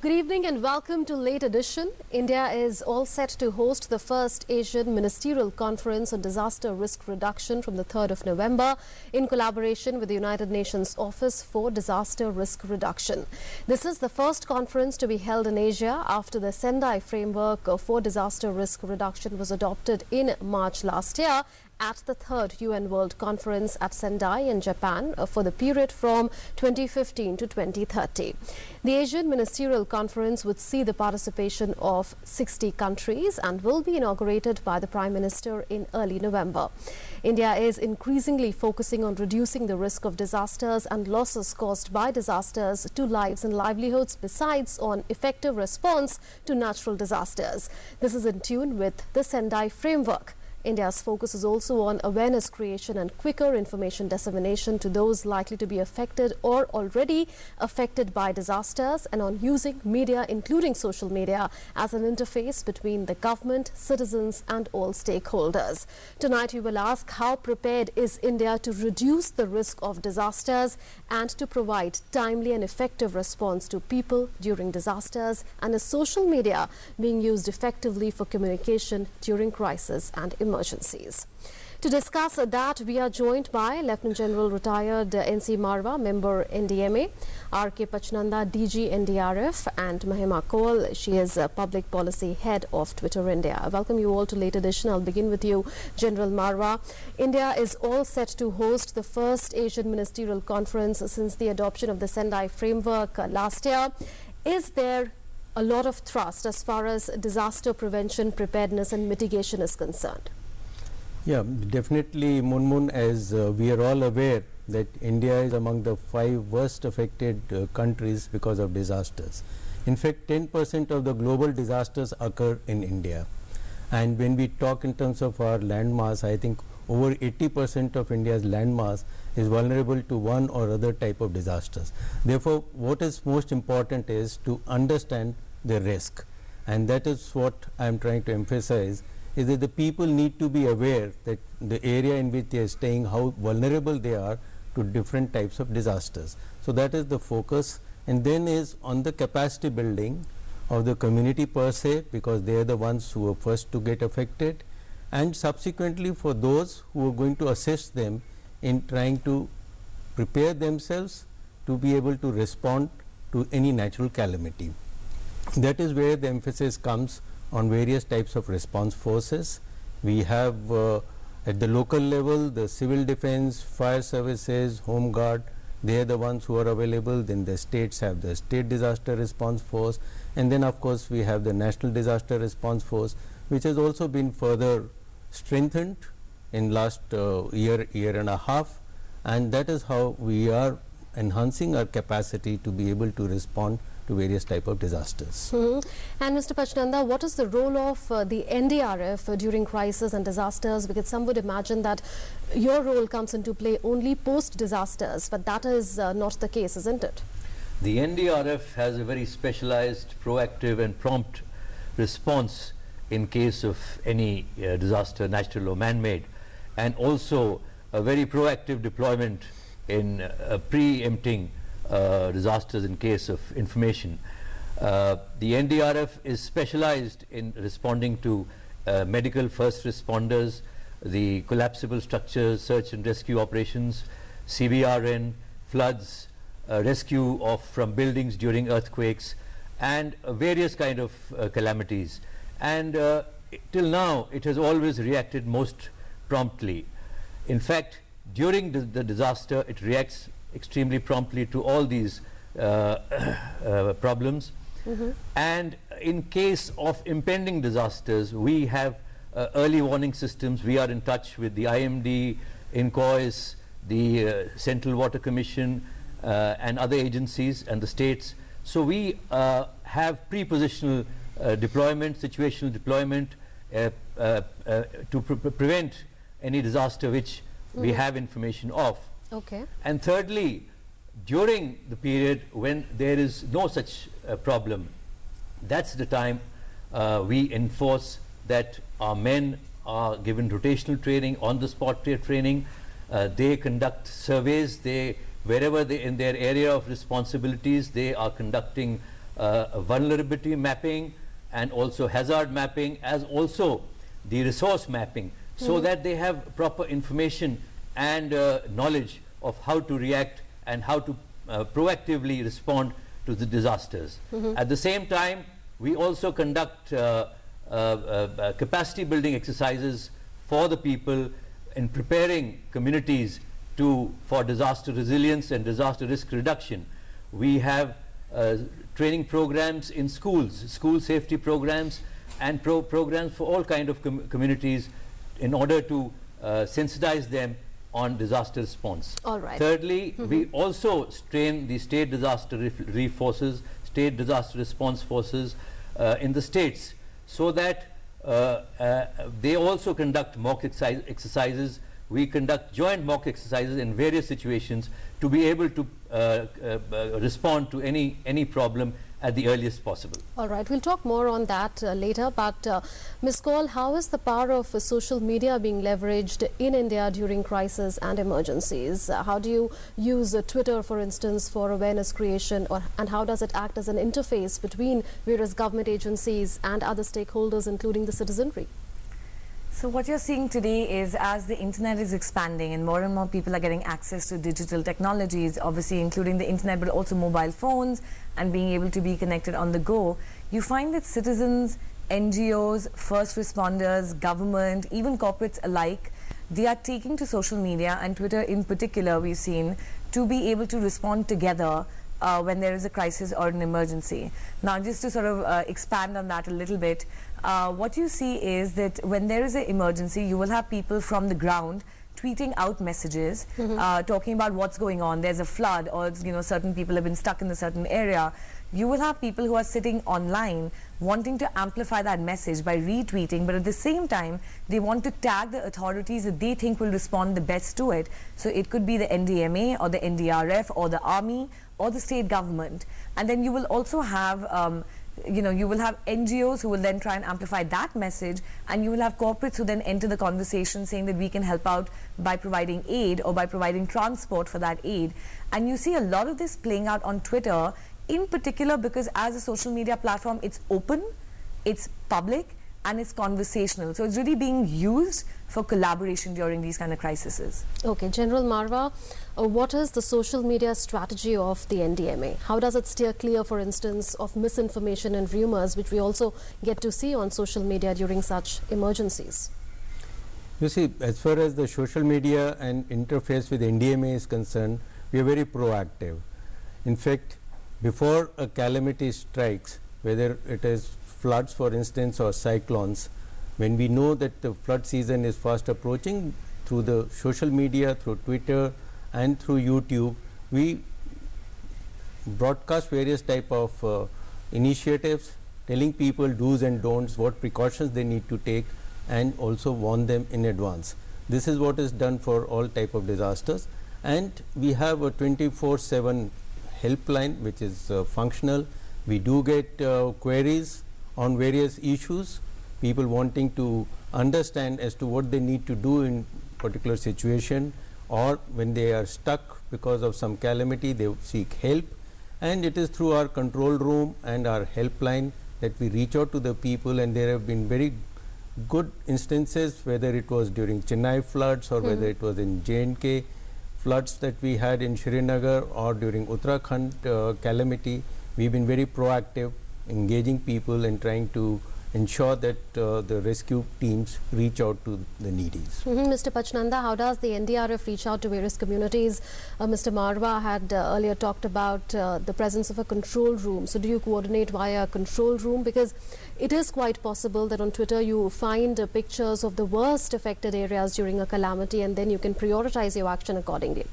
Good evening and welcome to Late Edition. India is all set to host the first Asian Ministerial Conference on Disaster Risk Reduction from the 3rd of November in collaboration with the United Nations Office for Disaster Risk Reduction. This is the first conference to be held in Asia after the Sendai Framework for Disaster Risk Reduction was adopted in March last year at the 3rd UN World Conference at Sendai in Japan for the period from 2015 to 2030. The Asian Ministerial Conference would see the participation of 60 countries and will be inaugurated by the Prime Minister in early November. India is increasingly focusing on reducing the risk of disasters and losses caused by disasters to lives and livelihoods, besides on effective response to natural disasters. This is in tune with the Sendai Framework. India's focus is also on awareness creation and quicker information dissemination to those likely to be affected or already affected by disasters, and on using media, including social media, as an interface between the government, citizens and all stakeholders. Tonight we will ask, how prepared is India to reduce the risk of disasters and to provide timely and effective response to people during disasters, and is social media being used effectively for communication during crisis and emergencies? To discuss that, we are joined by Lieutenant General retired N.C. Marwa, member NDMA, R.K. Pachnanda, DG NDRF, and Mahima Kaul. She is Public Policy Head of Twitter India. I welcome you all to Late Edition. I'll begin with you, General Marwa. India is all set to host the first Asian Ministerial Conference since the adoption of the Sendai Framework last year. Is there a lot of thrust as far as disaster prevention, preparedness and mitigation is concerned? Yeah, definitely, Munmun, as we are all aware that India is among the 5 worst affected countries because of disasters. In fact, 10% of the global disasters occur in India. And when we talk in terms of our landmass, I think over 80% of India's landmass is vulnerable to one or other type of disasters. Therefore, what is most important is to understand the risk. And that is what I am trying to emphasize, is that the people need to be aware that the area in which they are staying, how vulnerable they are to different types of disasters. So that is the focus. And then is on the capacity building of the community per se, because they are the ones who are first to get affected, and subsequently for those who are going to assist them in trying to prepare themselves to be able to respond to any natural calamity. That is where the emphasis comes on various types of response forces. We have at the local level the civil defense, fire services, home guard, they are the ones who are available. Then the states have the state disaster response force, and then of course we have the national disaster response force, which has also been further strengthened in last year and a half, and that is how we are enhancing our capacity to be able to respond to various type of disasters. And Mr. Pachnanda, what is the role of the NDRF during crisis and disasters? Because some would imagine that your role comes into play only post-disasters, but that is not the case, isn't it? The NDRF has a very specialized, proactive and prompt response in case of any disaster, natural or man-made, and also a very proactive deployment in preempting disasters in case of information. The NDRF is specialized in responding to medical first responders, the collapsible structures, search and rescue operations, CBRN, floods, rescue from buildings during earthquakes, and various kind of calamities. And till now it has always reacted most promptly. In fact, during the disaster it reacts extremely promptly to all these problems. And in case of impending disasters, we have early warning systems. We are in touch with the IMD, INCOIS, the Central Water Commission and other agencies and the states. So we have pre-positional deployment, situational deployment to prevent any disaster which we have information of. Okay. And thirdly, during the period when there is no such problem, that's the time we enforce that our men are given rotational training, on-the-spot training. They conduct surveys. Wherever they in their area of responsibilities, they are conducting vulnerability mapping and also hazard mapping, as also the resource mapping, so that they have proper information and knowledge of how to react and how to proactively respond to the disasters. At the same time, we also conduct capacity building exercises for the people in preparing communities for disaster resilience and disaster risk reduction. We have training programs in schools, school safety programs, and programs for all kind of communities in order to sensitize them on disaster response. All right. Thirdly, we also train the state disaster relief forces, state disaster response forces in the states, so that they also conduct mock exercises. We conduct joint mock exercises in various situations to be able to respond to any problem at the earliest possible. All right, we'll talk more on that later, but Ms. Kaul, how is the power of social media being leveraged in India during crisis and emergencies? How do you use Twitter, for instance, for awareness creation, and how does it act as an interface between various government agencies and other stakeholders, including the citizenry? So what you're seeing today is, as the internet is expanding and more people are getting access to digital technologies, obviously including the internet, but also mobile phones and being able to be connected on the go, you find that citizens, NGOs, first responders, government, even corporates alike, they are taking to social media, and Twitter in particular we've seen, to be able to respond together when there is a crisis or an emergency. Now, just to sort of expand on that a little bit, what you see is that when there is an emergency, you will have people from the ground tweeting out messages, talking about what's going on. There's a flood, or certain people have been stuck in a certain area. You will have people who are sitting online wanting to amplify that message by retweeting, but at the same time, they want to tag the authorities that they think will respond the best to it. So it could be the NDMA or the NDRF or the army or the state government. And then you will also have you will have NGOs who will then try and amplify that message, and you will have corporates who then enter the conversation saying that we can help out by providing aid or by providing transport for that aid. And you see a lot of this playing out on Twitter in particular, because as a social media platform, it's open, it's public, and it's conversational. So it's really being used for collaboration during these kind of crises. Okay, General Marwa, what is the social media strategy of the NDMA? How does it steer clear, for instance, of misinformation and rumors, which we also get to see on social media during such emergencies? You see, as far as the social media and interface with NDMA is concerned, we are very proactive. In fact, before a calamity strikes, whether it is floods, for instance, or cyclones, when we know that the flood season is fast approaching, through the social media, through Twitter and through YouTube, we broadcast various type of initiatives, telling people do's and don'ts, what precautions they need to take, and also warn them in advance. This is what is done for all type of disasters, and we have a 24/7 helpline which is functional. We do get queries on various issues, people wanting to understand as to what they need to do in particular situation, or when they are stuck because of some calamity, they seek help. And it is through our control room and our helpline that we reach out to the people, and there have been very good instances, whether it was during Chennai floods or whether it was in J&K floods that we had in Srinagar, or during Uttarakhand calamity. We've been very proactive, engaging people and trying to ensure that the rescue teams reach out to the needies. Mr. Pachnanda, how does the NDRF reach out to various communities? Mr. Marwa had earlier talked about the presence of a control room. So do you coordinate via a control room? Because it is quite possible that on Twitter you find pictures of the worst affected areas during a calamity, and then you can prioritize your action accordingly.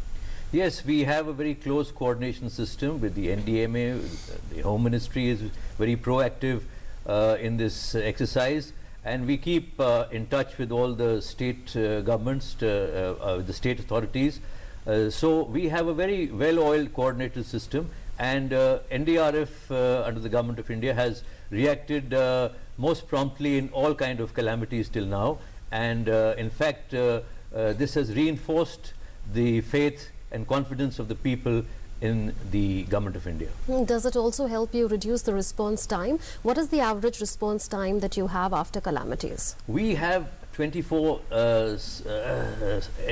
Yes, we have a very close coordination system with the NDMA. The Home Ministry is very proactive in this exercise, and we keep in touch with all the state governments, the state authorities. So we have a very well-oiled coordinated system, and NDRF under the Government of India has reacted most promptly in all kind of calamities till now, and in fact this has reinforced the faith and confidence of the people in the Government of India. Does it also help you reduce the response time? What is the average response time that you have after calamities? We have 24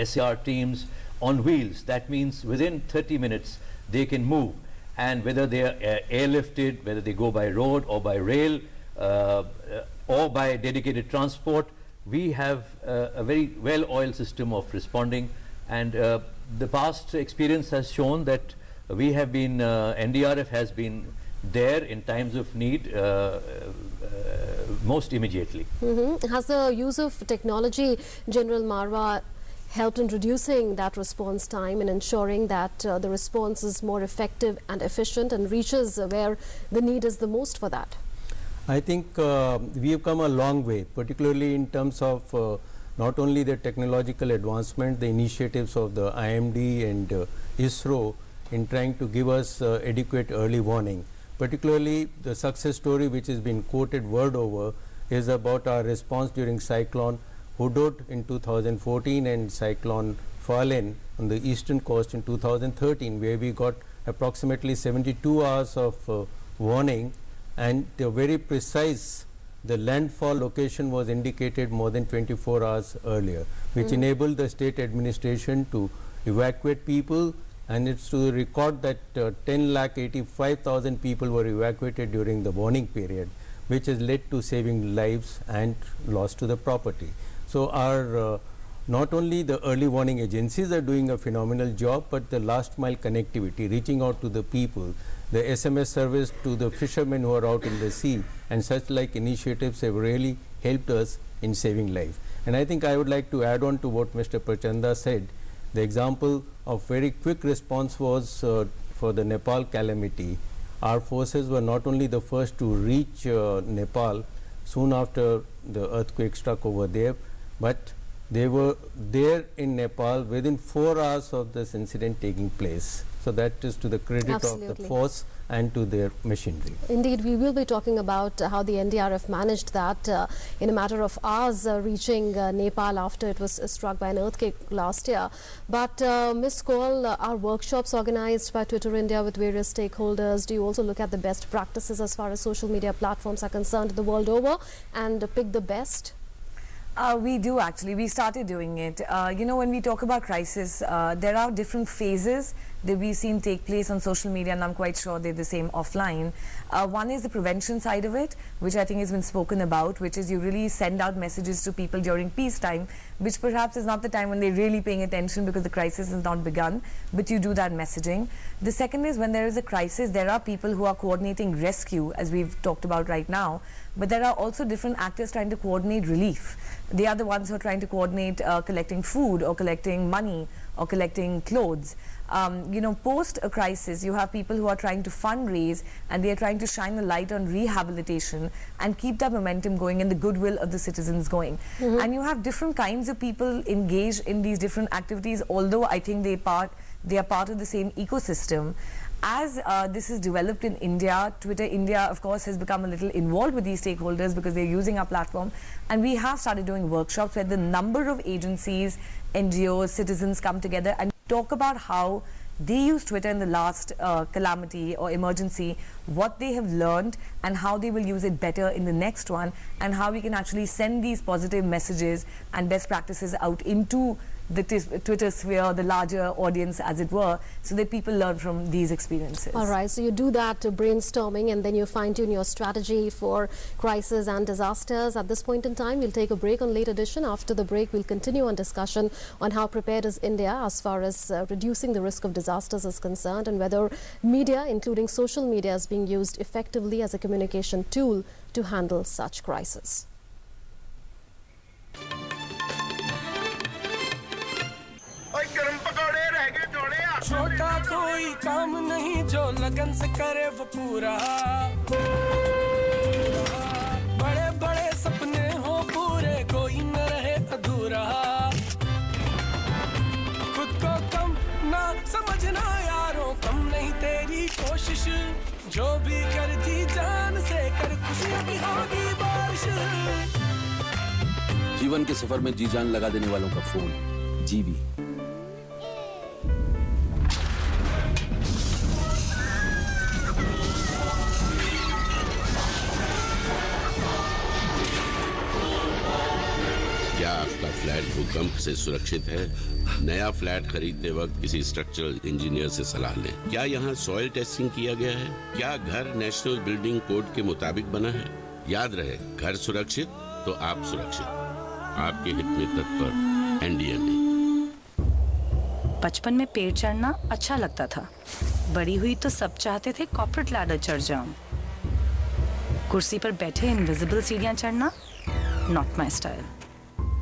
SAR teams on wheels. That means within 30 minutes they can move, and whether they are airlifted, whether they go by road or by rail or by dedicated transport, we have a very well-oiled system of responding, and the past experience has shown that we have been, NDRF has been there in times of need most immediately. Has the use of technology, General Marwa, helped in reducing that response time and ensuring that the response is more effective and efficient and reaches where the need is the most for that? I think we have come a long way, particularly in terms of not only the technological advancement, the initiatives of the IMD and ISRO in trying to give us adequate early warning. Particularly the success story which has been quoted word over is about our response during Cyclone Hudud in 2014 and Cyclone Fallen on the eastern coast in 2013, where we got approximately 72 hours of warning, and the very precise, the landfall location was indicated more than 24 hours earlier, which enabled the state administration to evacuate people, and it's to record that 10,85,000 people were evacuated during the warning period, which has led to saving lives and loss to the property. So our not only the early warning agencies are doing a phenomenal job, but the last mile connectivity, reaching out to the people, the SMS service to the fishermen who are out in the sea, and such like initiatives have really helped us in saving life. And I think I would like to add on to what Mr. Prachanda said. The example of very quick response was for the Nepal calamity. Our forces were not only the first to reach Nepal soon after the earthquake struck over there, but they were there in Nepal within 4 hours of this incident taking place. So that is to the credit of the force and to their machinery. Indeed, we will be talking about how the NDRF managed that in a matter of hours, reaching Nepal after it was struck by an earthquake last year. But Ms. Kaul, are workshops organized by Twitter India with various stakeholders? Do you also look at the best practices as far as social media platforms are concerned the world over and pick the best? We do actually. We started doing it. You know, when we talk about crisis, there are different phases that we've seen take place on social media, and I'm quite sure they're the same offline. One is the prevention side of it, which I think has been spoken about, which is you really send out messages to people during peacetime, which perhaps is not the time when they're really paying attention because the crisis has not begun, but you do that messaging. The second is when there is a crisis, there are people who are coordinating rescue, as we've talked about right now, but there are also different actors trying to coordinate relief. They are the ones who are trying to coordinate collecting food or collecting money or collecting clothes. You know, post a crisis, you have people who are trying to fundraise, and they are trying to shine a light on rehabilitation and keep that momentum going and the goodwill of the citizens going. And you have different kinds of people engaged in these different activities, although I think they are part of the same ecosystem. As this is developed in India, Twitter India, of course, has become a little involved with these stakeholders because they're using our platform. And we have started doing workshops where the number of agencies, NGOs, citizens come together and talk about how they use Twitter in the last calamity or emergency, what they have learned and how they will use it better in the next one, and how we can actually send these positive messages and best practices out into the Twitter sphere, the larger audience as it were, so that people learn from these experiences. All right, so you do that brainstorming and then you fine-tune your strategy for crisis and disasters. At this point in time, we'll take a break on Late Edition. After the break, we'll continue on discussion on how prepared is India as far as reducing the risk of disasters is concerned, and whether media, including social media, is being used effectively as a communication tool to handle such crisis. छोटा कोई काम नहीं जो लगन से करे वो पूरा बड़े बड़े सपने हो पूरे कोई न रहे अधूरा खुद को कम ना समझना यारों कम नहीं तेरी कोशिश जो भी कर जी जान से कर खुशियां भी होगी बारिश जीवन के सफर में जी जान लगा देने वालों का फोन जीवी फ्लैट भूकंप से सुरक्षित है? नया फ्लैट खरीदते वक्त किसी स्ट्रक्चरल इंजीनियर से सलाह लें। क्या यहाँ सॉइल टेस्टिंग किया गया है? क्या घर नेशनल बिल्डिंग कोड के मुताबिक बना है? याद रहे, घर सुरक्षित तो आप सुरक्षित। आपके हित में तत्पर NDRF। बचपन में पेड़ चढ़ना अच्छा लगता था, बड़ी हुई तो सब चाहते थे कॉर्पोरेट लैडर चढ़ जाऊं। कुर्सी पर बैठे इनविजिबल सीढ़ियां चढ़ना नॉट माई स्टाइल।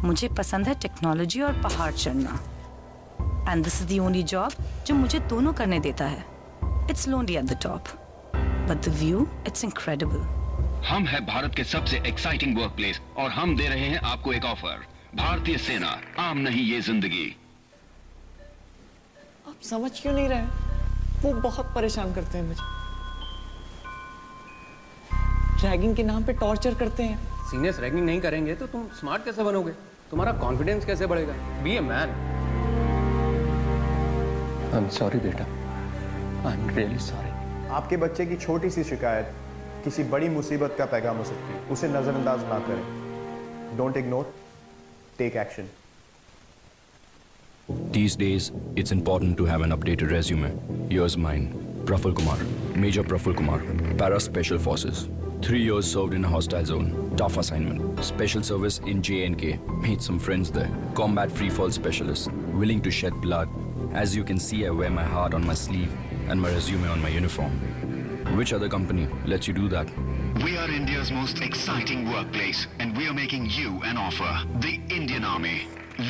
मुझे पसंद है टेक्नोलॉजी और पहाड़ चढ़ना, and this is the only job जो मुझे दोनों करने देता है। It's lonely at the top, but the view it's incredible. हम है भारत के सबसे एक्साइटिंग वर्क प्लेस और हम दे रहे हैं आपको एक ऑफर। भारतीय सेना, आम नहीं ये जिंदगी। आप समझ क्यों नहीं रहे? वो बहुत परेशान करते हैं मुझे, रैगिंग के नाम पे टॉर्चर करते हैं। सीनियर्स रैगिंग नहीं करेंगे तो तुम स्मार्ट कैसे बनोगे? तुम्हारा कॉन्फिडेंस कैसे बढ़ेगा? Be a man. I am sorry बेटा, आई एम रियली सॉरी। आपके बच्चे की छोटी सी शिकायत किसी बड़ी मुसीबत का पैगाम हो सकती है। उसे नजरअंदाज ना करें। Don't ignore, take action. These days, it's important to have an updated resume. Here's mine. Praful Kumar, Major Praful Kumar, Para Special Forces. 3 years served in a hostile zone. Tough assignment. Special service in J&K. Made some friends there. Combat free fall specialist. Willing to shed blood. As you can see, I wear my heart on my sleeve and my resume on my uniform. Which other company lets you do that? We are India's most exciting workplace, and we are making you an offer. The Indian Army.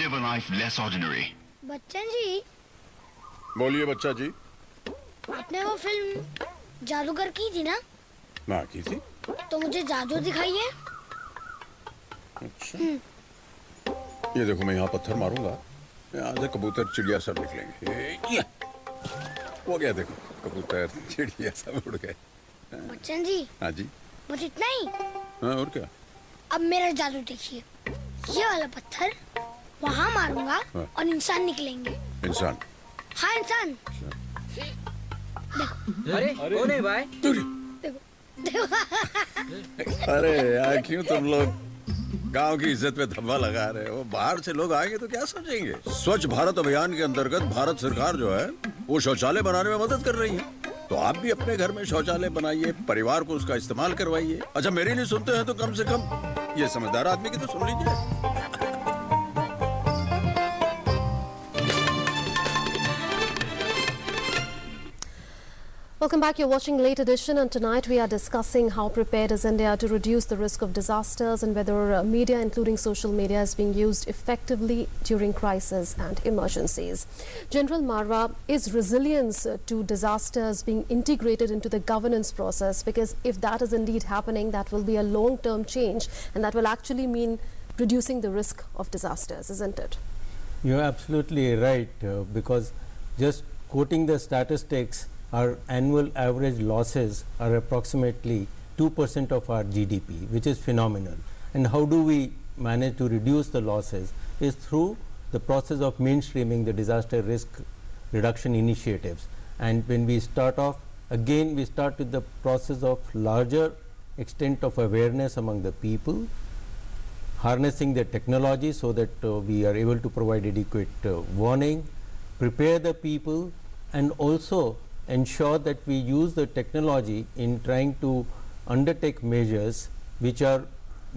Live a life less ordinary. Bachchan ji, बोलिए बच्चा जी। आपने वो film जादूगर की थी ना? ना की थी। तो मुझे जादू दिखाइए। अच्छा, ये देखो, मैं यहाँ पत्थर मारूंगा, यहाँ से कबूतर चिड़िया सब निकलेंगे। ये हो गया, देखो कबूतर चिड़िया सब उड़ गए। बच्चन जी। हाँ जी। बस इतना ही? हाँ, और क्या? अब मेरा जादू देखिए। ये वाला पत्थर वहाँ मारूंगा, हाँ, और इंसान निकलेंगे। इंसान? हाँ, इंसान। देखो। अरे कौन है भाई? देखो। अरे यार, क्यों तुम लोग गांव की इज्जत पे धब्बा लगा रहे हो? बाहर से लोग आएंगे तो क्या सोचेंगे? स्वच्छ भारत अभियान के अंतर्गत भारत सरकार जो है वो शौचालय बनाने में मदद कर रही है। तो आप भी अपने घर में शौचालय बनाइए, परिवार को उसका इस्तेमाल करवाइए। अच्छा, मेरी नहीं सुनते हैं तो कम से कम ये समझदार आदमी की तो सुन लीजिए। Welcome back. You're watching Late Edition, and tonight we are discussing how prepared is India to reduce the risk of disasters and whether media, including social media, is being used effectively during crises and emergencies. General Marwa, is resilience to disasters being integrated into the governance process? Because if that is indeed happening, that will be a long-term change, and that will actually mean reducing the risk of disasters, isn't it? You're absolutely right, because just quoting the statistics, our annual average losses are approximately 2% of our GDP, which is phenomenal. And how do we manage to reduce the losses? Is through the process of mainstreaming the disaster risk reduction initiatives. And when we start off, again we start with the process of larger extent of awareness among the people, harnessing the technology so that we are able to provide adequate warning, prepare the people, and also ensure that we use the technology in trying to undertake measures which are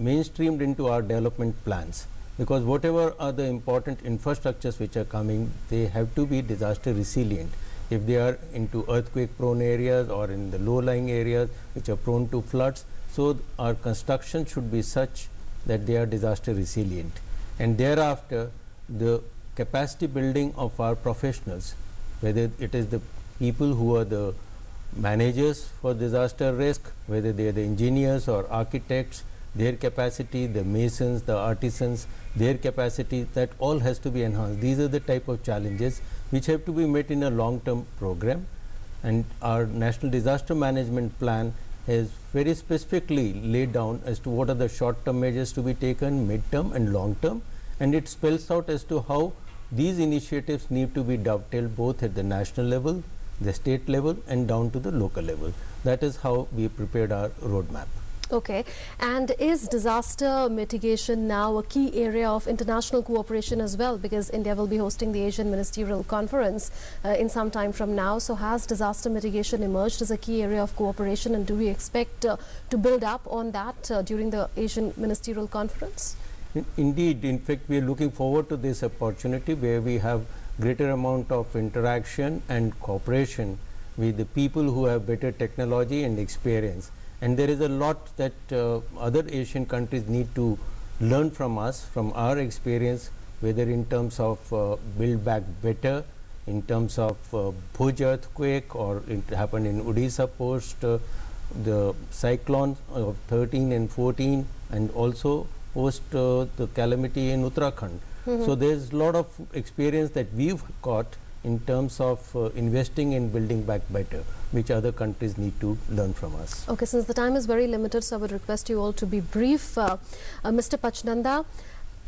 mainstreamed into our development plans. Because whatever are the important infrastructures which are coming, they have to be disaster resilient. If they are into earthquake prone areas or in the low lying areas which are prone to floods, so our construction should be such that they are disaster resilient. And thereafter, the capacity building of our professionals, whether it is the people who are the managers for disaster risk, whether they are the engineers or architects, their capacity, the masons, the artisans, their capacity, that all has to be enhanced. These are the type of challenges which have to be met in a long-term program, and our National Disaster Management Plan has very specifically laid down as to what are the short-term measures to be taken, mid-term and long-term, and it spells out as to how these initiatives need to be dovetailed both at the national level, the state level, and down to the local level. That is how we prepared our roadmap. Okay, and is disaster mitigation now a key area of international cooperation as well? Because India will be hosting the Asian Ministerial Conference in some time from now. So has disaster mitigation emerged as a key area of cooperation, and do we expect to build up on that during the Asian Ministerial Conference? Indeed, in fact, we are looking forward to this opportunity where we have greater amount of interaction and cooperation with the people who have better technology and experience. And there is a lot that other Asian countries need to learn from us, from our experience, whether in terms of build back better, in terms of Bhuj earthquake, or it happened in Odisha post the cyclone of 13 and 14, and also post the calamity in Uttarakhand. So there's a lot of experience that we've got in terms of investing in building back better, which other countries need to learn from us. Okay, since the time is very limited, so I would request you all to be brief. Mr. Pachnanda,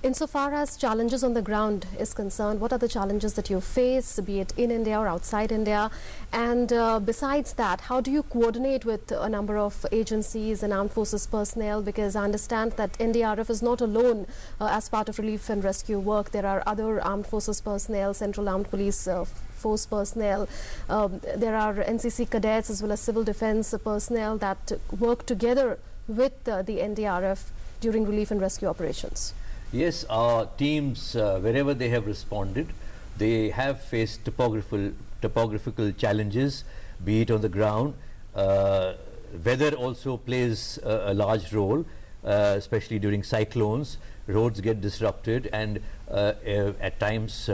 insofar as challenges on the ground is concerned, what are the challenges that you face, be it in India or outside India? And besides that, how do you coordinate with a number of agencies and armed forces personnel? Because I understand that NDRF is not alone as part of relief and rescue work. There are other armed forces personnel, Central Armed Police Force personnel. There are NCC cadets as well as civil defense personnel that work together with the NDRF during relief and rescue operations. Yes, our teams, wherever they have responded, they have faced topographical challenges, be it on the ground. Weather also plays a large role, especially during cyclones. Roads get disrupted, and at times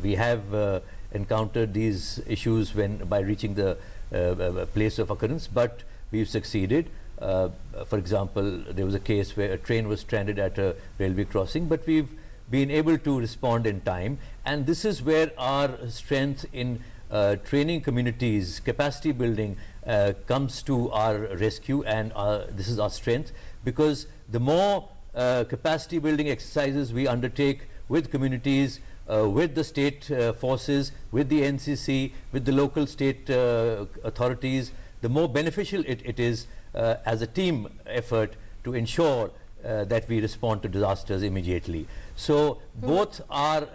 we have encountered these issues by reaching the place of occurrence, but we've succeeded. For example, there was a case where a train was stranded at a railway crossing, but we've been able to respond in time, and this is where our strength in training communities, capacity building comes to our rescue, and this is our strength, because the more capacity building exercises we undertake with communities, with the state forces, with the NCC, with the local state authorities, the more beneficial it is as a team effort to ensure that we respond to disasters immediately. So both our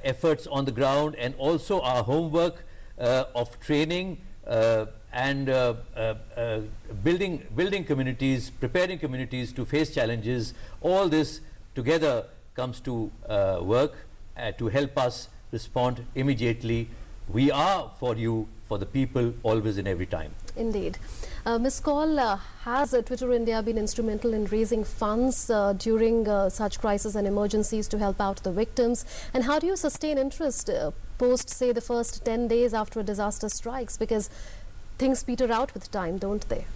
efforts on the ground and also our homework of training and building communities, preparing communities to face challenges, all this together comes to work to help us respond immediately. We are for you, for the people, always and every time. Indeed. Ms. Kaul, has Twitter India been instrumental in raising funds during such crises and emergencies to help out the victims? And how do you sustain interest post, say, the first 10 days after a disaster strikes? Because things peter out with time, don't they?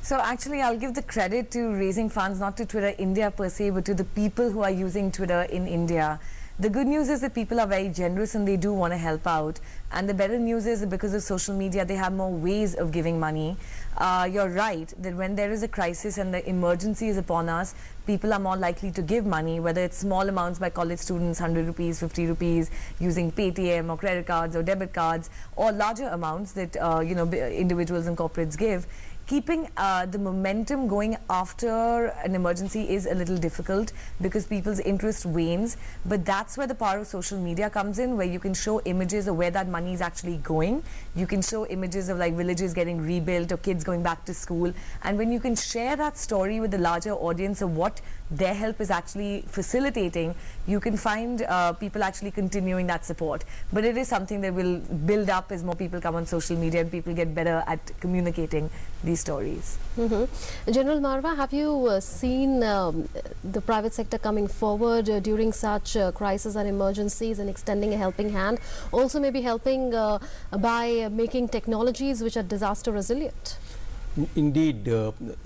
So actually, I'll give the credit to raising funds, not to Twitter India per se, but to the people who are using Twitter in India. The good news is that people are very generous and they do want to help out. And the better news is that because of social media, they have more ways of giving money. You're right that when there is a crisis and the emergency is upon us, people are more likely to give money, whether it's small amounts by college students, 100 rupees, 50 rupees, using Paytm or credit cards or debit cards, or larger amounts that individuals and corporates give. Keeping the momentum going after an emergency is a little difficult because people's interest wanes, but that's where the power of social media comes in, where you can show images of where that money is actually going. You can show images of like villages getting rebuilt or kids going back to school, and when you can share that story with the larger audience of what their help is actually facilitating, you can find people actually continuing that support. But it is something that will build up as more people come on social media and people get better at communicating these stories. General Marwa, have you seen the private sector coming forward during such crises and emergencies and extending a helping hand? Also maybe helping by making technologies which are disaster resilient? Indeed.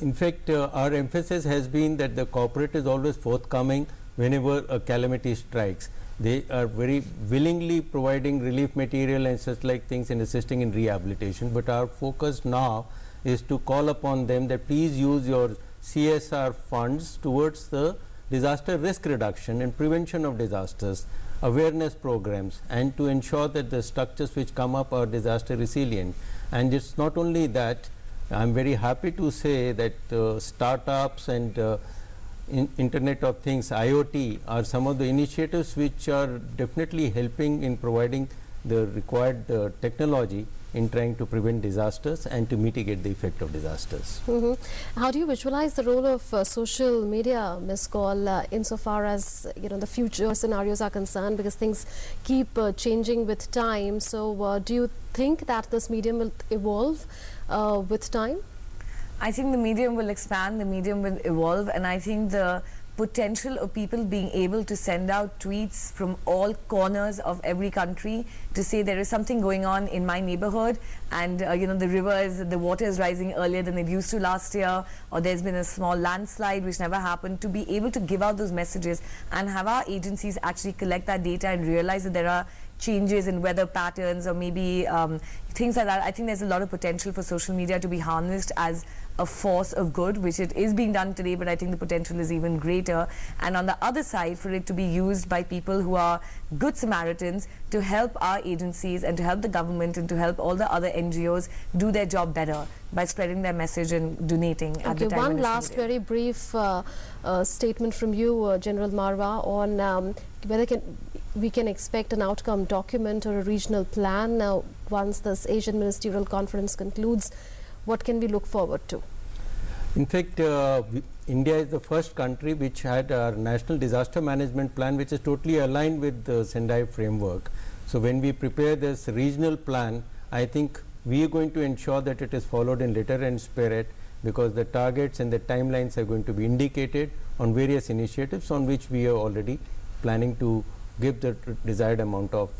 In fact, our emphasis has been that the corporate is always forthcoming whenever a calamity strikes. They are very willingly providing relief material and such like things and assisting in rehabilitation. But our focus now is to call upon them that please use your CSR funds towards the disaster risk reduction and prevention of disasters, awareness programs, and to ensure that the structures which come up are disaster resilient. And it's not only that, I'm very happy to say that startups and Internet of Things, IoT, are some of the initiatives which are definitely helping in providing the required technology in trying to prevent disasters and to mitigate the effect of disasters. How do you visualize the role of social media, Ms. Kaul, insofar as the future scenarios are concerned, because things keep changing with time? So do you think that this medium will evolve with time? I think the medium will expand, the medium will evolve, and I think the potential of people being able to send out tweets from all corners of every country to say there is something going on in my neighborhood, and the water is rising earlier than it used to last year, or there's been a small landslide which never happened, to be able to give out those messages and have our agencies actually collect that data and realize that there are changes in weather patterns or maybe things like that. I think there's a lot of potential for social media to be harnessed as a force of good, which it is being done today, but I think the potential is even greater. And on the other side, for it to be used by people who are good Samaritans to help our agencies and to help the government and to help all the other NGOs do their job better by spreading their message and donating at the time. One last very brief statement from you, General Marwa, on whether we can expect an outcome document or a regional plan once this Asian Ministerial Conference concludes. What can we look forward to? In fact, India is the first country which had a national disaster management plan which is totally aligned with the Sendai framework. So when we prepare this regional plan, I think we are going to ensure that it is followed in letter and spirit, because the targets and the timelines are going to be indicated on various initiatives on which we are already planning to give the desired amount of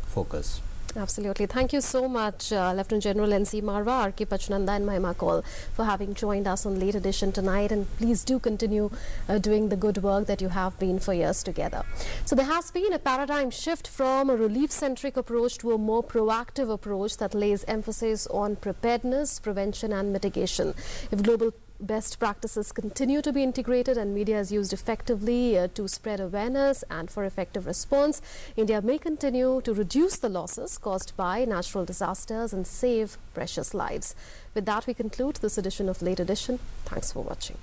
focus. Absolutely. Thank you so much, Lieutenant General N.C. Marwa, R.K. Pachnanda and Mahima Kaul, for having joined us on Late Edition tonight, and please do continue doing the good work that you have been for years together. So there has been a paradigm shift from a relief-centric approach to a more proactive approach that lays emphasis on preparedness, prevention and mitigation. If global best practices continue to be integrated and media is used effectively to spread awareness and for effective response, India may continue to reduce the losses caused by natural disasters and save precious lives. With that, we conclude this edition of Late Edition. Thanks for watching.